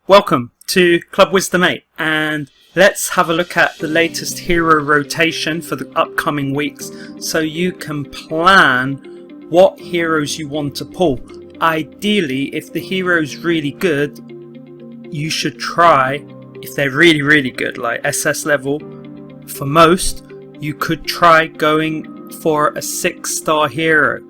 Welcome to Club Wisdom 8, and let's have a look at the latest hero rotation for the upcoming weeks so you can plan what heroes you want to pull. Ideally, if the hero's really good, you should try, if they're really good, like SS level, for most, you could try going for a 6-star hero,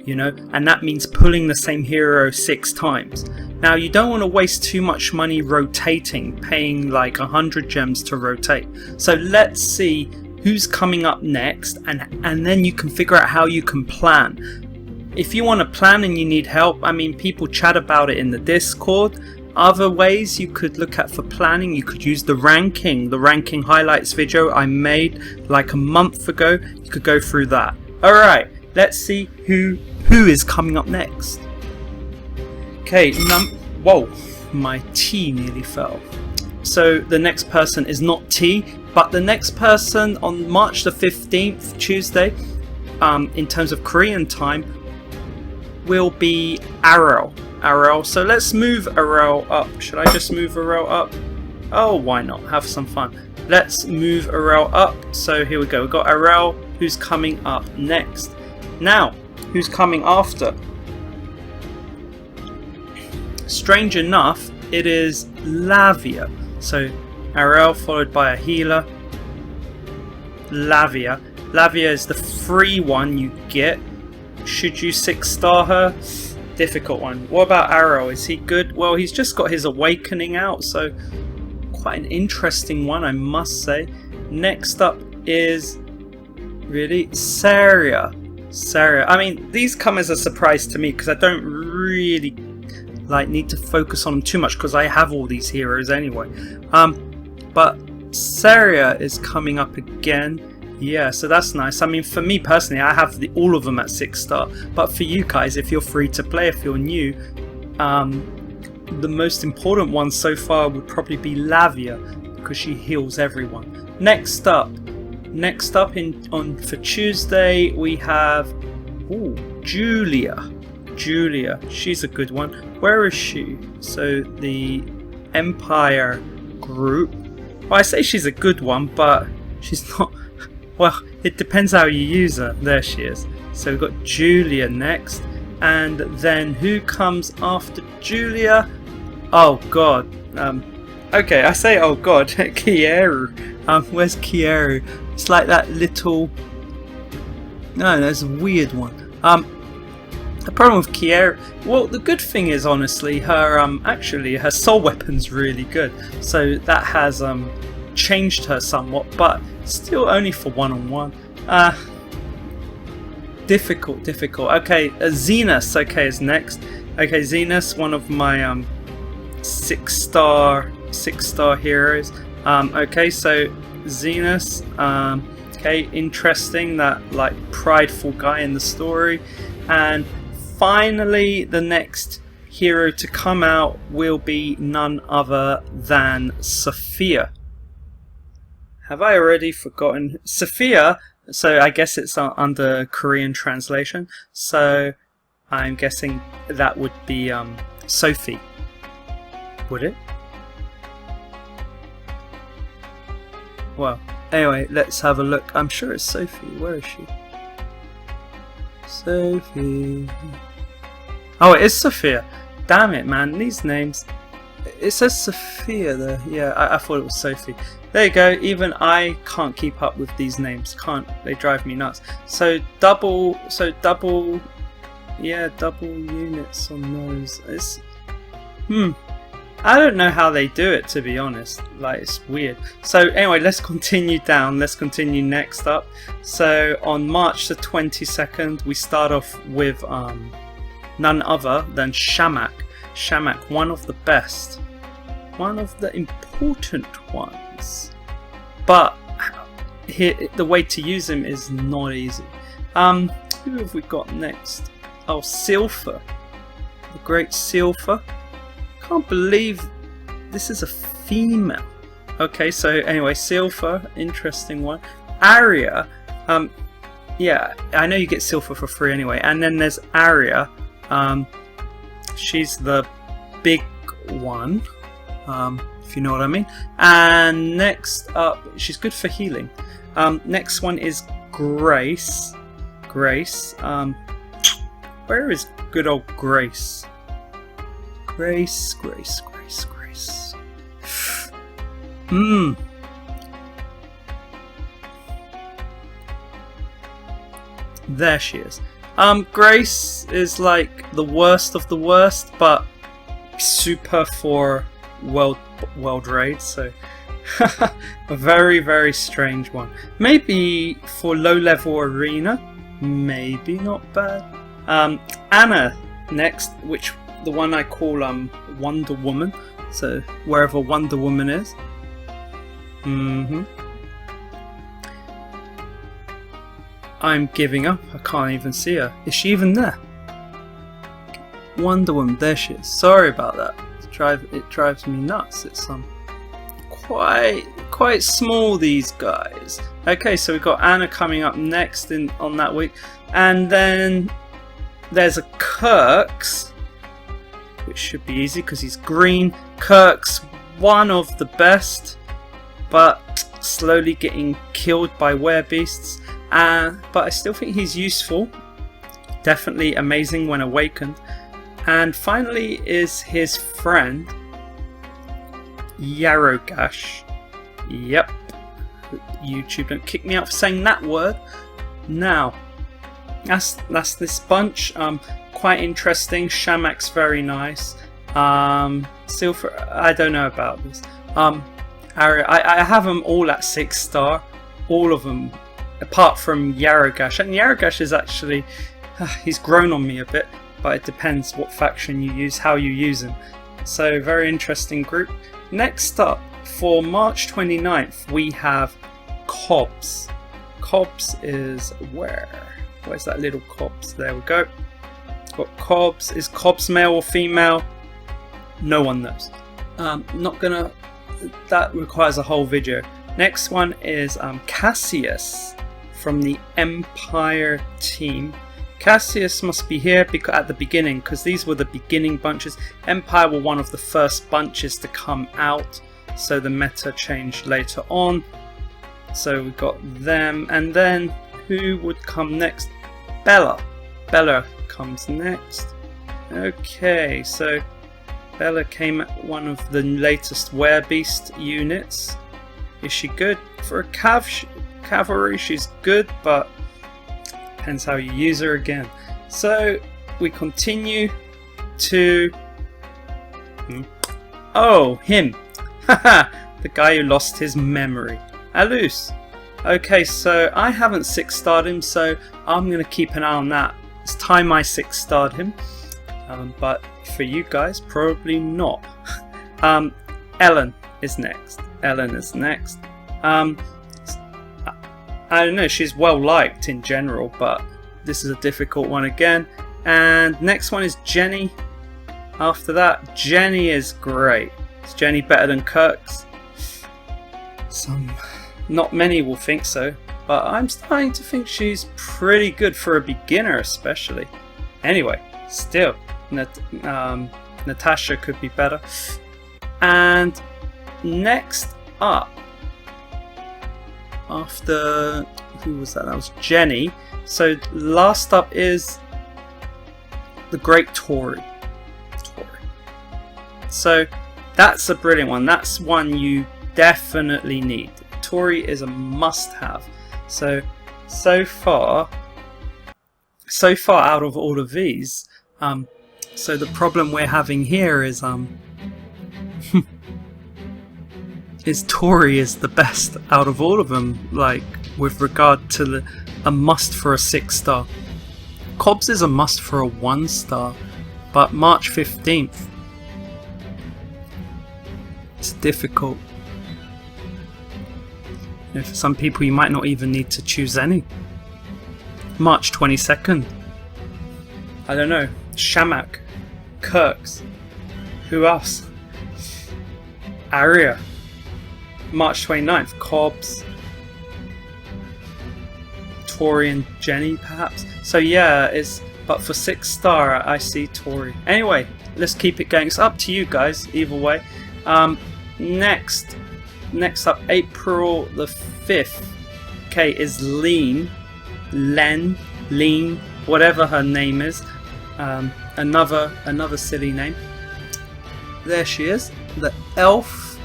you know, and that means pulling the same hero 6 times. Now, you don't want to waste too much money rotating, paying like 100 gems to rotate. So let's see who's coming up next, and then you can figure out how you can plan. If you want to plan and you need help, I mean, people chat about it in the Discord. Other ways you could look at for planning, you could use the ranking highlights video I made like a month ago. You could go through that. Alright, let's see who is coming up next. Okay, whoa, my T nearly fell. So the next person is not T, but the next person on March the 15th, Tuesday, in terms of Korean time, will be Arel. So let's move Arel up. Should I just move Arel up? Oh, why not? Have some fun. Let's move Arel up. So here we go. We've got Arel, who's coming up next. Now, who's coming after? Strange enough, it is Lavia. So Arel followed by a healer. Lavia is the free one you get. Should you 6-star her? Difficult one. What about Arel? Is he good? Well, he's just got his awakening out, so quite an interesting one, I must say. Next up is really SAGA. I mean, these come as a surprise to me because I don't really need to focus on them too much because I have all these heroes anyway. But SAGA is coming up again. Yeah, so that's nice. I mean, for me personally, I have all of them at 6-star. But for you guys, if you're free to play, if you're new, the most important one so far would probably be Lavia because she heals everyone. Next up for Tuesday, we have Julia. She's a good one. Where is she? So the Empire group. Well, I say she's a good one, but she's not. Well, it depends how you use her. There she is. So we've got Julia next. And then who comes after Julia? Oh god. Okay, I say oh god. Kieru. Where's Kieru? It's like that little... No, that's a weird one. The problem with Kieru... Well, the good thing is, honestly, her actually her soul weapon's really good. So that has changed her somewhat, but still only for one-on-one. Difficult. Okay, Zenus, is next. Okay, Zenus, one of my 6-star heroes. Okay, so Zenus, okay, interesting, that like prideful guy in the story. And finally, the next hero to come out will be none other than Sophia. Have I already forgotten? Sophia, so I guess it's under Korean translation. So I'm guessing that would be Sophie. Would it? Well, anyway, let's have a look. I'm sure it's Sophie. Where is she? Sophie. Oh, it is Sophia. Damn it, man. These names. It says Sophia there. Yeah, I thought it was Sophie. There you go. Even I can't keep up with these names. They drive me nuts. So double units on those. It's I don't know how they do it, to be honest. Like, it's weird. So anyway, let's continue down. Let's continue next up. So on March the 22nd, we start off with none other than Shamak. Shamak, one of the best, one of the important ones, but the way to use him is not easy. Who have we got next? Oh, Silpha, the great Silpha. Can't believe this is a female. Okay, so anyway, Silpha, interesting one. Arya, yeah, I know you get Silpha for free anyway. And then there's Arya. She's the big one. if you know what I mean. And next up, she's good for healing. Next one is Grace. Grace. Where is good old Grace? Grace. There she is. Grace is like the worst of the worst, but super for world raid, so a very strange one. Maybe for low level arena, maybe not bad. Anna next, which the one I call Wonder Woman, so wherever Wonder Woman is. I'm giving up. I can't even see her. Is she even there? Wonder Woman, there she is. Sorry about that. It drives me nuts. It's quite small, these guys. Okay, so we've got Anna coming up next on that week, and then there's a Kirk's, which should be easy because he's green. Kirk's one of the best, but slowly getting killed by werebeasts. But I still think he's useful. Definitely amazing when awakened. And finally is his friend Yarogash. Yep. YouTube, don't kick me out for saying that word. Now, that's this bunch. Quite interesting. Shamak's very nice. Silver, I don't know about this. I have them all at 6-star. All of them, apart from Yarogash. And Yarogash is actually, he's grown on me a bit, but it depends what faction you use, how you use him. So very interesting group. Next up, for March 29th, we have Cobbs. Cobbs is where? Where's that little Cobbs? There we go. Got Cobbs. Is Cobbs male or female? No one knows. Not gonna. That requires a whole video. Next one is Cassius from the Empire team. Cassius must be here at the beginning, because these were the beginning bunches. Empire were one of the first bunches to come out, so the meta changed later on. So we got them, and then who would come next? Bella. Bella comes next. Okay, so Bella came at one of the latest werebeast units. Is she good for a cavalry? She's good, but depends how you use her again. So we continue to him. The guy who lost his memory. Alus. Okay, so I haven't 6-starred him, so I'm gonna keep an eye on that. It's time I 6-starred him, but for you guys, probably not. Ellen is next. I don't know, she's well liked in general, but this is a difficult one again. And next one is Jenny. After that, Jenny is great. Is Jenny better than Kirk's? Not many will think so, but I'm starting to think she's pretty good for a beginner especially. Anyway, still, Natasha could be better. And next up, after, who was that? That was Jenny. So last up is the great Tori. So that's a brilliant one. That's one you definitely need. Tori is a must-have. So far out of all of these, so the problem we're having here is is Tori is the best out of all of them, like with regard to a must for a 6-star. Cobbs is a must for a 1-star, but March 15th, it's difficult. You know, for some people you might not even need to choose any. March 22nd, I don't know, Shamak, Kirk's, who else? Arya. March 29th, Cobbs, Tori and Jenny perhaps. So yeah, but for 6-star I see Tori. Anyway, let's keep it going. It's up to you guys either way. Next up, April the 5th. Okay, is Lean, whatever her name is. Another silly name. There she is, the elf.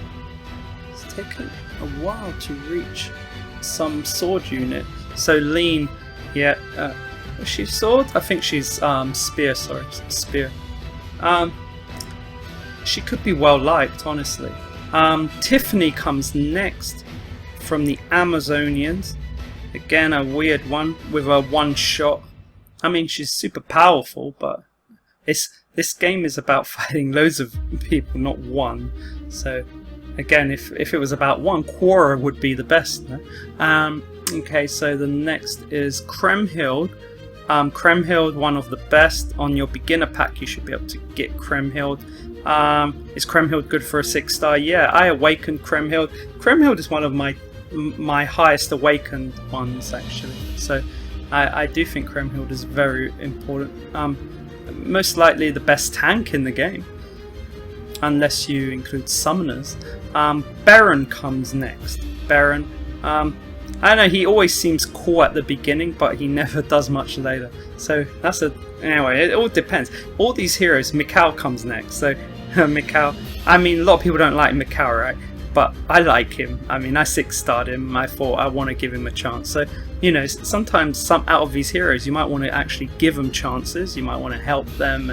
It's taken a while to reach some sword unit. So Lean, yeah, is she sword? I think she's spear. Sorry, spear. She could be well liked, honestly. Tiffany comes next from the Amazonians. Again, a weird one with a one shot. I mean, she's super powerful, but this game is about fighting loads of people, not one. So again, if it was about one, Quora would be the best. No? Okay, so the next is Kremhild. Kremhild, one of the best. On your beginner pack, you should be able to get Kremhild. Is Kremhild good for a 6-star? Yeah, I awakened Kremhild. Kremhild is one of my highest awakened ones, actually. So I do think Kremhild is very important. Most likely the best tank in the game, unless you include summoners. Baron comes next. Baron, I don't know, he always seems cool at the beginning, but he never does much later. So that's anyway, it all depends. All these heroes, Mikhail comes next. So Mikhail, I mean, a lot of people don't like Mikhail, right? But I like him. I mean, I 6-starred him. I thought I want to give him a chance. So, you know, sometimes out of these heroes, you might want to actually give them chances. You might want to help them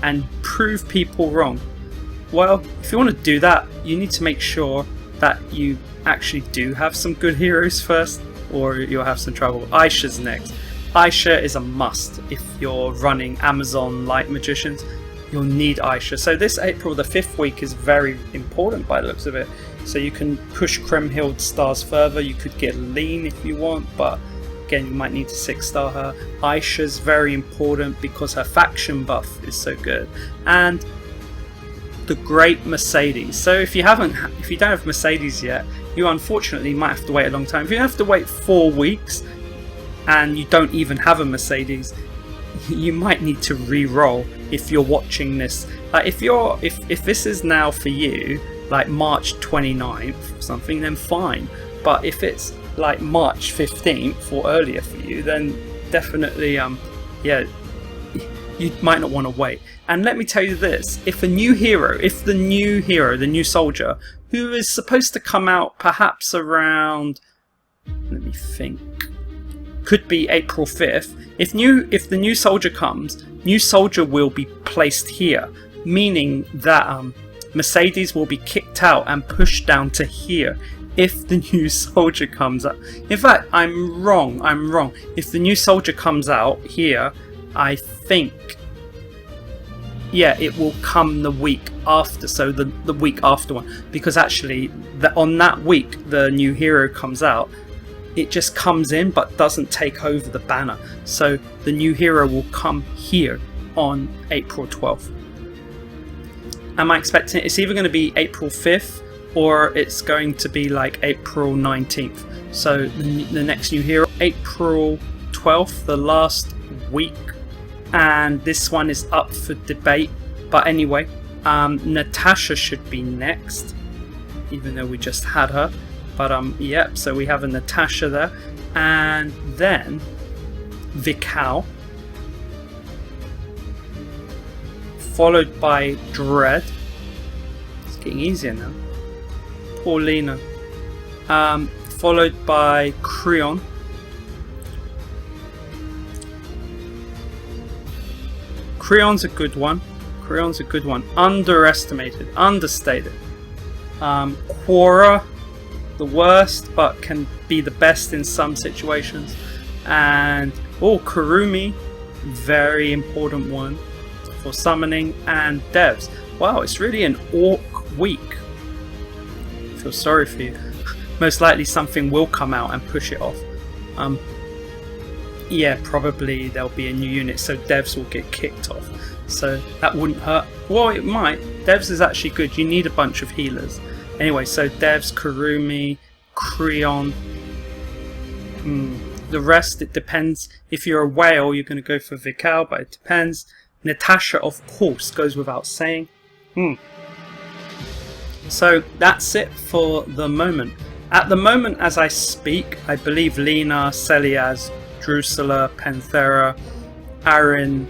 and prove people wrong. Well, if you want to do that, you need to make sure that you actually do have some good heroes first, or you'll have some trouble. Aisha's next. Aisha is a must if you're running Amazon Light Magicians. You'll need Aisha. So this April the 5th week is very important by the looks of it. So you can push Kremhild stars further. You could get Lean if you want, but again, you might need to 6-star her. Aisha's very important because her faction buff is so good. And the great Mercedes. So if you don't have Mercedes yet, you unfortunately might have to wait a long time. If you have to wait 4 weeks and you don't even have a Mercedes, you might need to re-roll if you're watching this. Like if this is now for you, like March 29th or something, then fine. But if it's like March 15th or earlier for you, then definitely yeah, you might not want to wait. And let me tell you this, if the new hero, the new soldier, who is supposed to come out perhaps around, let me think, could be April 5th, if the new soldier comes, new soldier will be placed here, meaning that Mercedes will be kicked out and pushed down to here if the new soldier comes out. In fact, I'm wrong. If the new soldier comes out here, I think, yeah, it will come the week after, so the week after one, because actually on that week the new hero comes out. It just comes in but doesn't take over the banner, so the new hero will come here on April 12th. Am I expecting it's either going to be April 5th or it's going to be like April 19th? So the next new hero, April 12th, the last week, and this one is up for debate. But anyway, Natasha should be next, even though we just had her. But yep, so we have a Natasha there, and then Vikal, followed by Dread. It's getting easier now. Paulina, followed by Creon. Creon's a good one. Underestimated, understated. Quora, the worst, but can be the best in some situations. And Kurumi, very important one for summoning. And devs. Wow, it's really an orc week. I feel sorry for you. Most likely something will come out and push it off. Yeah, probably there'll be a new unit, so devs will get kicked off. So that wouldn't hurt. Well, it might. Devs is actually good. You need a bunch of healers. Anyway, so devs, Kurumi, Creon. The rest, it depends. If you're a whale, you're going to go for Vikal, but it depends. Natasha, of course, goes without saying. So that's it for the moment. At the moment as I speak, I believe Lena, Celiaz, Drusilla, Panthera, Arin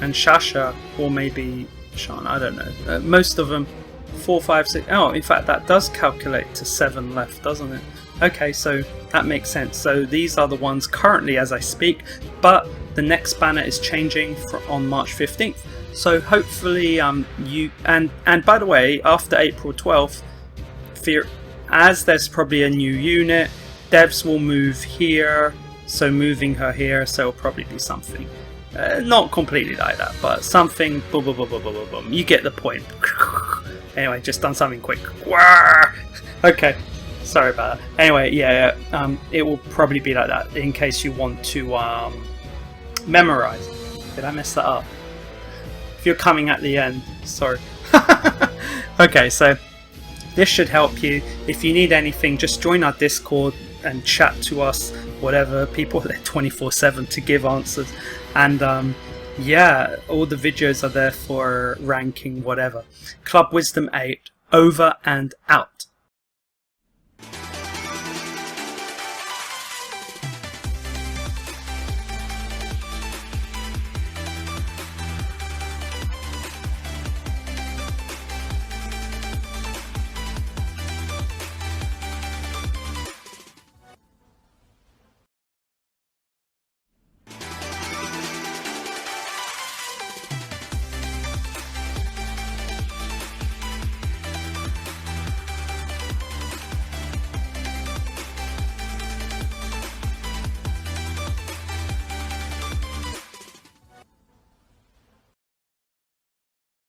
and Shasha, or maybe Sean, I don't know. Most of them, 4, 5, 6. Oh, in fact, that does calculate to 7 left, doesn't it? Okay, so that makes sense. So these are the ones currently as I speak, but the next banner is changing on March 15th. So hopefully you and by the way, after April 12th, as there's probably a new unit, devs will move here, so moving her here, so it'll probably be something. Not completely like that, but something. Boom, boom, boom, boom, boom, boom. You get the point. Anyway, just done something quick. Okay, sorry about that. Anyway, yeah, it will probably be like that in case you want to memorize. Did I mess that up? If you're coming at the end, sorry. Okay, so this should help you. If you need anything, just join our Discord and chat to us. Whatever, people are there 24/7 to give answers. And yeah, all the videos are there for ranking, whatever. Club Wisdom 8, over and out.